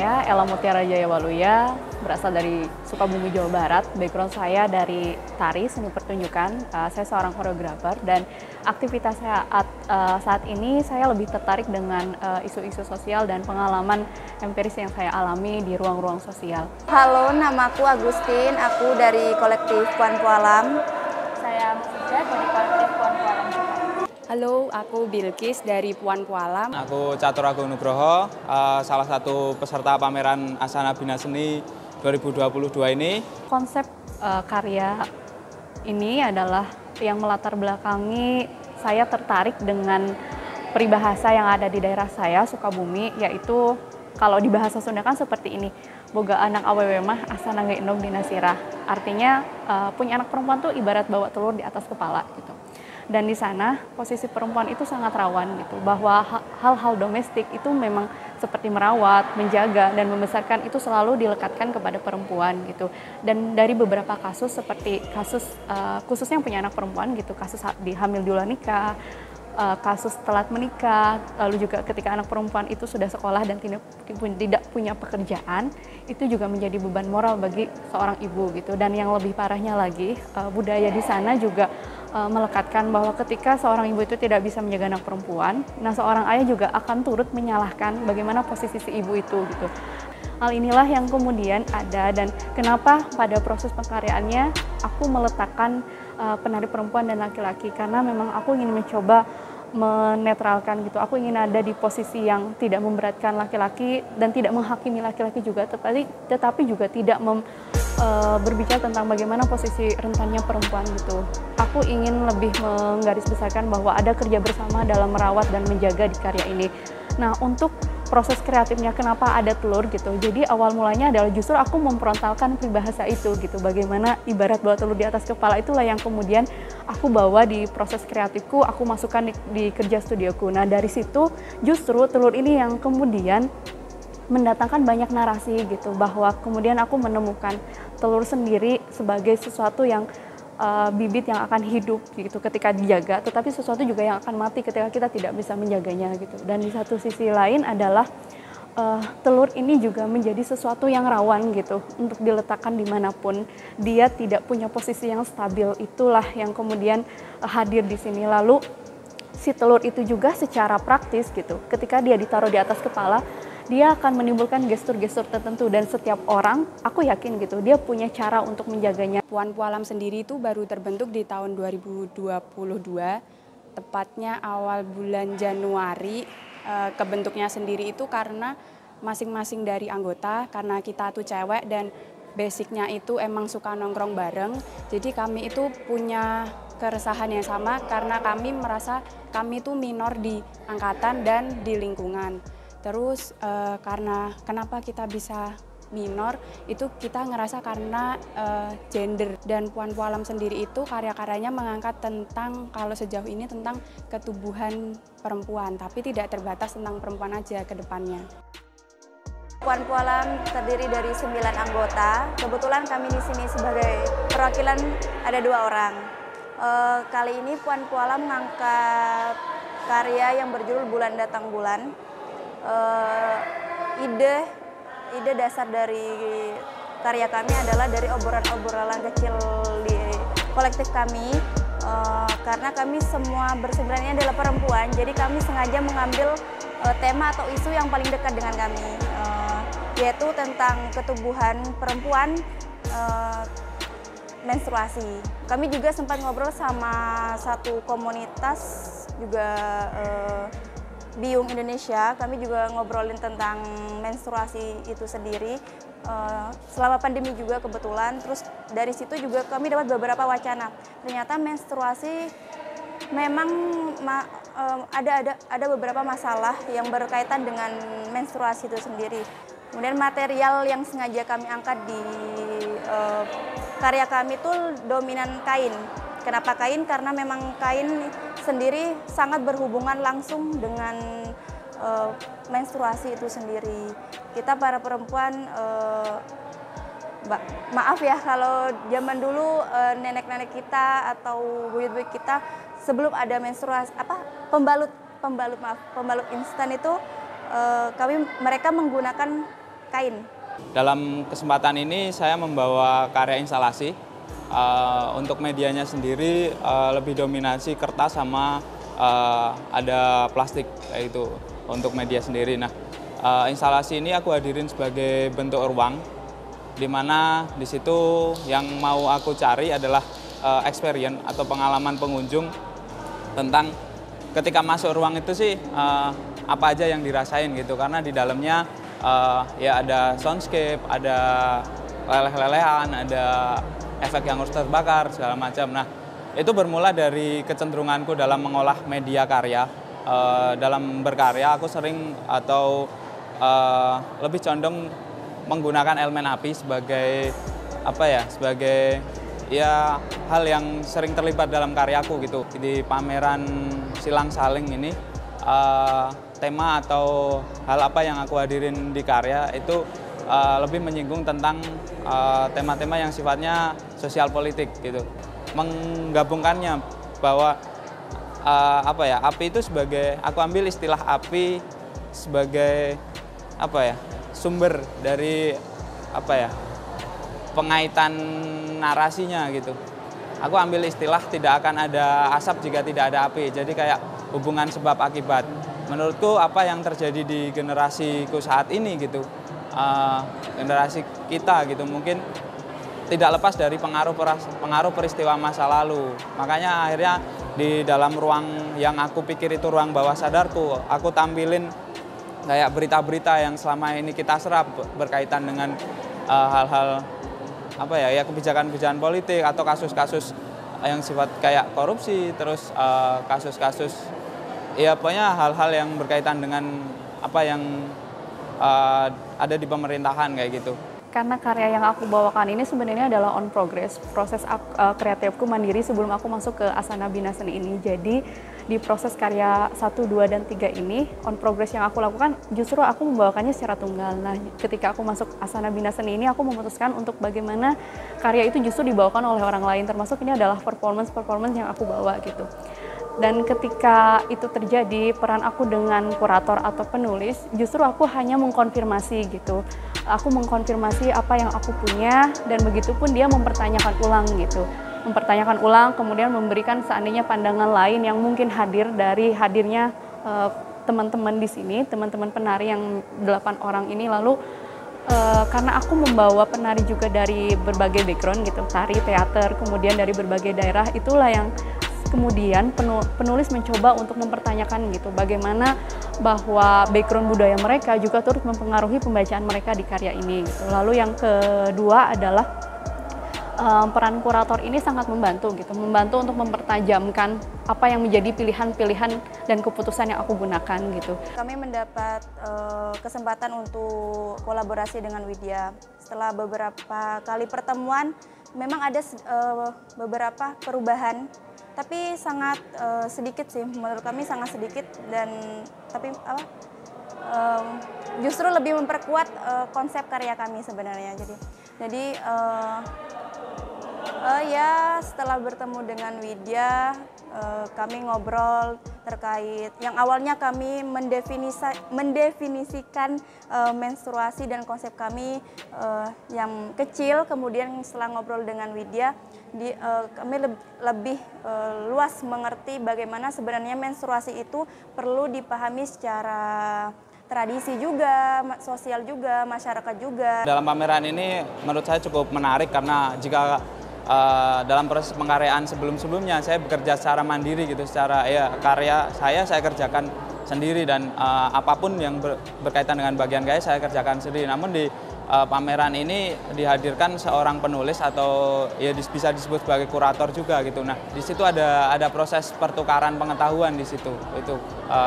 saya Ella Mutiara Jayawaluya, berasal dari Sukabumi, Jawa Barat. Background saya dari tari, seni pertunjukan. Saya seorang koreografer dan aktivitas saya saat ini saya lebih tertarik dengan isu-isu sosial dan pengalaman empiris yang saya alami di ruang-ruang sosial. Halo, namaku Agustin, aku dari kolektif Puan Pualam. Saya Musida dari kolektif Puan Pualam juga. Halo, aku Bilkis dari Puan Pualam. Aku Catur Agung Nugroho, salah satu peserta pameran Asana Bina Seni 2022 ini. Konsep karya ini adalah yang melatar belakangi saya tertarik dengan peribahasa yang ada di daerah saya, Sukabumi, yaitu kalau di bahasa Sunda kan seperti ini, boga anak awewe mah asa nangge endog dina sirah. Artinya punya anak perempuan tuh ibarat bawa telur di atas kepala gitu. Dan di sana posisi perempuan itu sangat rawan gitu, bahwa hal-hal domestik itu memang seperti merawat, menjaga, dan membesarkan itu selalu dilekatkan kepada perempuan gitu. Dan dari beberapa kasus seperti kasus khususnya yang punya anak perempuan gitu, kasus hamil di luar nikah, kasus telat menikah, lalu juga ketika anak perempuan itu sudah sekolah dan tidak punya pekerjaan, itu juga menjadi beban moral bagi seorang ibu gitu. Dan yang lebih parahnya lagi, budaya di sana juga melekatkan bahwa ketika seorang ibu itu tidak bisa menjaga anak perempuan, nah seorang ayah juga akan turut menyalahkan bagaimana posisi si ibu itu gitu. Hal inilah yang kemudian ada dan kenapa pada proses pengkaryaannya aku meletakkan penari perempuan dan laki-laki, karena memang aku ingin mencoba menetralkan gitu. Aku ingin ada di posisi yang tidak memberatkan laki-laki dan tidak menghakimi laki-laki juga, tetapi juga tidak berbicara tentang bagaimana posisi rentannya perempuan gitu. Aku ingin lebih menggarisbesarkan bahwa ada kerja bersama dalam merawat dan menjaga di karya ini. Nah, untuk proses kreatifnya kenapa ada telur gitu. Jadi awal mulanya adalah justru aku memfrontalkan peribahasa itu gitu. Bagaimana ibarat bawa telur di atas kepala, itulah yang kemudian aku bawa di proses kreatifku, aku masukkan di kerja studioku. Nah, dari situ justru telur ini yang kemudian mendatangkan banyak narasi gitu, bahwa kemudian aku menemukan telur sendiri sebagai sesuatu yang bibit yang akan hidup gitu ketika dijaga, tetapi sesuatu juga yang akan mati ketika kita tidak bisa menjaganya gitu. Dan di satu sisi lain adalah telur ini juga menjadi sesuatu yang rawan gitu untuk diletakkan dimanapun. Dia tidak punya posisi yang stabil, itulah yang kemudian hadir di sini. Lalu si telur itu juga secara praktis gitu, ketika dia ditaruh di atas kepala, dia akan menimbulkan gestur-gestur tertentu dan setiap orang, aku yakin gitu, dia punya cara untuk menjaganya. Puan Pualam sendiri itu baru terbentuk di tahun 2022, tepatnya awal bulan Januari. Kebentuknya sendiri itu karena masing-masing dari anggota, karena kita tuh cewek dan basicnya itu emang suka nongkrong bareng, jadi kami itu punya keresahan yang sama karena kami merasa kami tuh minor di angkatan dan di lingkungan. Terus karena kenapa kita bisa minor, itu kita ngerasa karena gender. Dan Puan Pualam sendiri itu karya-karyanya mengangkat tentang, kalau sejauh ini tentang ketubuhan perempuan, tapi tidak terbatas tentang perempuan aja ke depannya. Puan Pualam terdiri dari 9 anggota. Kebetulan kami di sini sebagai perwakilan ada 2 orang. Kali ini Puan Pualam mengangkat karya yang berjudul Bulan Datang Bulan. Ide dasar dari karya kami adalah dari obrolan-obrolan kecil di kolektif kami, karena kami semua bersebenarnya adalah perempuan, jadi kami sengaja mengambil tema atau isu yang paling dekat dengan kami, yaitu tentang ketubuhan perempuan, menstruasi. Kami juga sempat ngobrol sama satu komunitas juga Biung Indonesia, kami juga ngobrolin tentang menstruasi itu sendiri selama pandemi juga kebetulan. Terus dari situ juga kami dapat beberapa wacana. Ternyata menstruasi memang ada beberapa masalah yang berkaitan dengan menstruasi itu sendiri. Kemudian material yang sengaja kami angkat di karya kami itu dominan kain. Kenapa kain? Karena memang kain sendiri sangat berhubungan langsung dengan menstruasi itu sendiri. Kita para perempuan, maaf ya kalau zaman dulu nenek-nenek kita atau buyut-buyut kita sebelum ada menstruasi, pembalut instan itu mereka menggunakan kain. Dalam kesempatan ini saya membawa karya instalasi. Untuk medianya sendiri lebih dominasi kertas sama ada plastik, kayak itu untuk media sendiri. Nah, instalasi ini aku hadirin sebagai bentuk ruang, di mana di situ yang mau aku cari adalah experience atau pengalaman pengunjung tentang ketika masuk ruang itu sih apa aja yang dirasain gitu, karena di dalamnya ya ada soundscape, ada leleh-lelehan, ada efek yang harus terbakar segala macam. Nah, itu bermula dari kecenderunganku dalam mengolah media karya. Dalam berkarya aku sering atau lebih condong menggunakan elemen api sebagai apa ya, sebagai ya hal yang sering terlibat dalam karyaku gitu. Di pameran Silang Saling ini tema atau hal apa yang aku hadirin di karya itu lebih menyinggung tentang tema-tema yang sifatnya sosial politik gitu. Menggabungkannya bahwa apa ya, api itu sebagai, aku ambil istilah api sebagai apa ya, sumber dari apa ya, pengaitan narasinya gitu. Aku ambil istilah tidak akan ada asap jika tidak ada api. Jadi kayak hubungan sebab akibat. Menurutku apa yang terjadi di generasiku saat ini gitu, generasi kita gitu, mungkin tidak lepas dari pengaruh peristiwa masa lalu. Makanya akhirnya di dalam ruang yang aku pikir itu ruang bawah sadarku, aku tampilin kayak berita-berita yang selama ini kita serap berkaitan dengan hal-hal apa ya, kebijakan-kebijakan politik atau kasus-kasus yang sifat kayak korupsi, terus kasus-kasus ya pokoknya hal-hal yang berkaitan dengan apa yang ada di pemerintahan kayak gitu. Karena karya yang aku bawakan ini sebenarnya adalah on progress, proses kreatifku mandiri sebelum aku masuk ke Asana Bina Seni ini. Jadi di proses karya 1, 2, dan 3 ini, on progress yang aku lakukan justru aku membawakannya secara tunggal. Nah, ketika aku masuk Asana Bina Seni ini, aku memutuskan untuk bagaimana karya itu justru dibawakan oleh orang lain, termasuk ini adalah performance yang aku bawa gitu. Dan ketika itu terjadi, peran aku dengan kurator atau penulis, justru aku hanya mengkonfirmasi gitu. Aku mengkonfirmasi apa yang aku punya, dan begitu pun dia mempertanyakan ulang gitu. Mempertanyakan ulang, kemudian memberikan seandainya pandangan lain yang mungkin hadir dari hadirnya teman-teman di sini, teman-teman penari yang 8 orang ini. Lalu karena aku membawa penari juga dari berbagai background gitu, tari, teater, kemudian dari berbagai daerah, itulah yang kemudian penulis mencoba untuk mempertanyakan gitu, bagaimana bahwa background budaya mereka juga turut mempengaruhi pembacaan mereka di karya ini gitu. Lalu yang kedua adalah peran kurator ini sangat membantu gitu, membantu untuk mempertajamkan apa yang menjadi pilihan-pilihan dan keputusan yang aku gunakan gitu. Kami mendapat kesempatan untuk kolaborasi dengan Widya. Setelah beberapa kali pertemuan, memang ada beberapa perubahan, tapi sangat sedikit sih, menurut kami sangat sedikit, dan tapi justru lebih memperkuat konsep karya kami sebenarnya. Jadi ya setelah bertemu dengan Widya, kami ngobrol terkait yang awalnya kami mendefinisikan menstruasi dan konsep kami yang kecil. Kemudian setelah ngobrol dengan Widya, kami lebih luas mengerti bagaimana sebenarnya menstruasi itu perlu dipahami secara tradisi juga, sosial juga, masyarakat juga. Dalam pameran ini menurut saya cukup menarik karena jika dalam proses pengkaryaan sebelum-sebelumnya saya bekerja secara mandiri gitu, secara ya karya saya kerjakan sendiri, dan apapun yang berkaitan dengan bagian gaya saya kerjakan sendiri. Namun di pameran ini dihadirkan seorang penulis atau ya bisa disebut sebagai kurator juga gitu. Nah, di situ ada proses pertukaran pengetahuan di situ. Itu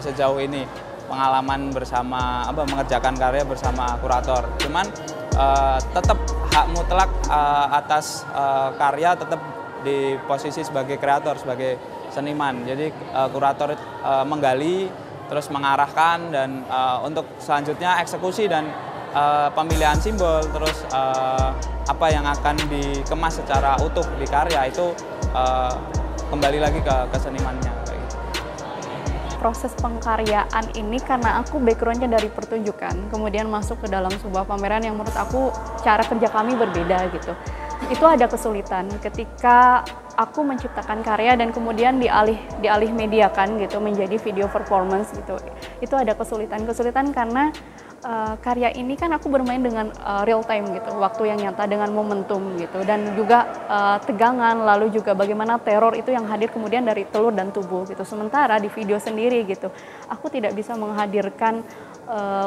sejauh ini pengalaman bersama mengerjakan karya bersama kurator. Cuman tetap hak mutlak atas karya tetap di posisi sebagai kreator, sebagai seniman. Jadi kurator menggali, terus mengarahkan, dan untuk selanjutnya eksekusi dan pemilihan simbol, terus apa yang akan dikemas secara utuh di karya itu kembali lagi ke senimannya. proses pengkaryaan ini karena aku backgroundnya dari pertunjukan, kemudian masuk ke dalam sebuah pameran yang menurut aku cara kerja kami berbeda gitu. Itu ada kesulitan ketika aku menciptakan karya dan kemudian dialih mediakan gitu menjadi video performance gitu. Itu ada kesulitan karena karya ini kan aku bermain dengan real time gitu, waktu yang nyata dengan momentum gitu, dan juga tegangan, lalu juga bagaimana teror itu yang hadir kemudian dari telur dan tubuh gitu. Sementara di video sendiri gitu, aku tidak bisa menghadirkan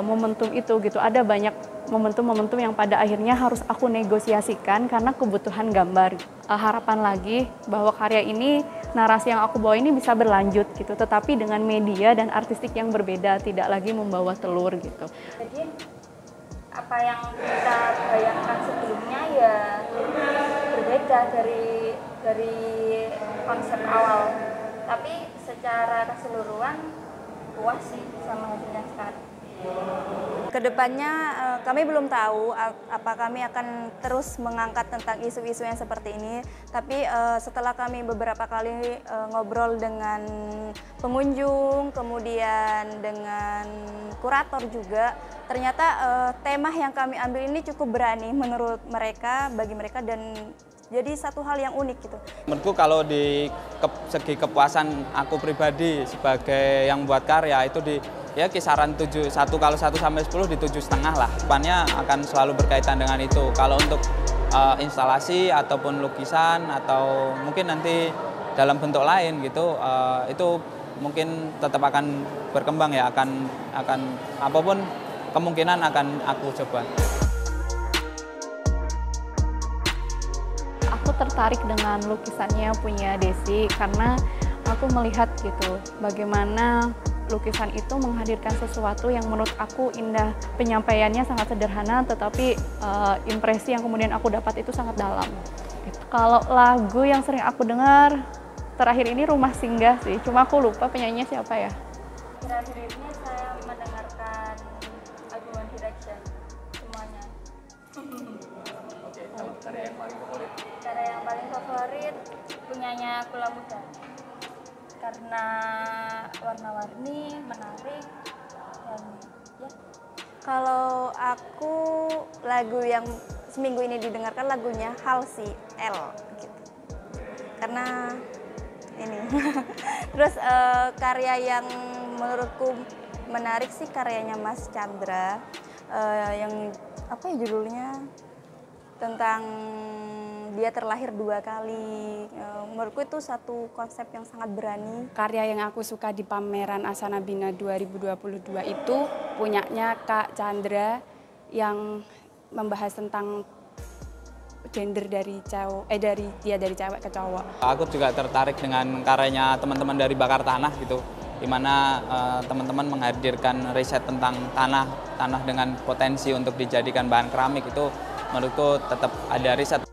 momentum itu gitu. Ada banyak momentum-momentum yang pada akhirnya harus aku negosiasikan karena kebutuhan gambar. Harapan lagi bahwa karya ini, narasi yang aku bawa ini bisa berlanjut gitu, tetapi dengan media dan artistik yang berbeda, tidak lagi membawa telur gitu. Jadi apa yang kita bayangkan sebelumnya ya berbeda dari konsep awal. Tapi secara keseluruhan puas sih sama hasilnya sekarang. Kedepannya kami belum tahu apa kami akan terus mengangkat tentang isu-isu yang seperti ini. Tapi setelah kami beberapa kali ngobrol dengan pengunjung, kemudian dengan kurator juga, ternyata tema yang kami ambil ini cukup berani menurut mereka, bagi mereka, dan jadi satu hal yang unik gitu. Menurutku kalau di segi kepuasan aku pribadi sebagai yang buat karya itu di ya kisaran 7, kalau 1 sampai 10 di 7,5 lah. Depannya akan selalu berkaitan dengan itu. Kalau untuk instalasi ataupun lukisan atau mungkin nanti dalam bentuk lain gitu, itu mungkin tetap akan berkembang ya, akan apapun kemungkinan akan aku coba. Aku tertarik dengan lukisannya punya Desi karena aku melihat gitu bagaimana lukisan itu menghadirkan sesuatu yang menurut aku indah. Penyampaiannya sangat sederhana, tetapi impresi yang kemudian aku dapat itu sangat dalam. Gitu. Kalau lagu yang sering aku dengar terakhir ini Rumah Singgah sih, cuma aku lupa penyanyinya siapa ya. Terakhir ini saya mendengarkan lagu One Direction semuanya. Karya yang paling favorit? Karya yang paling favorit punyanya Kula Muda. Karena warna-warni, menarik, dan ya. Kalau aku, lagu yang seminggu ini didengarkan lagunya Halsey L gitu. Karena ini. Terus karya yang menurutku menarik sih karyanya Mas Chandra, yang apa ya judulnya, tentang dia terlahir 2 kali. Menurutku itu satu konsep yang sangat berani. Karya yang aku suka di pameran Asana Bina 2022 itu punyanya Kak Chandra yang membahas tentang gender dari cewek ke cowok. Aku juga tertarik dengan karyanya teman-teman dari Bakar Tanah gitu, di mana teman-teman menghadirkan riset tentang tanah dengan potensi untuk dijadikan bahan keramik. Itu menurutku tetap ada riset.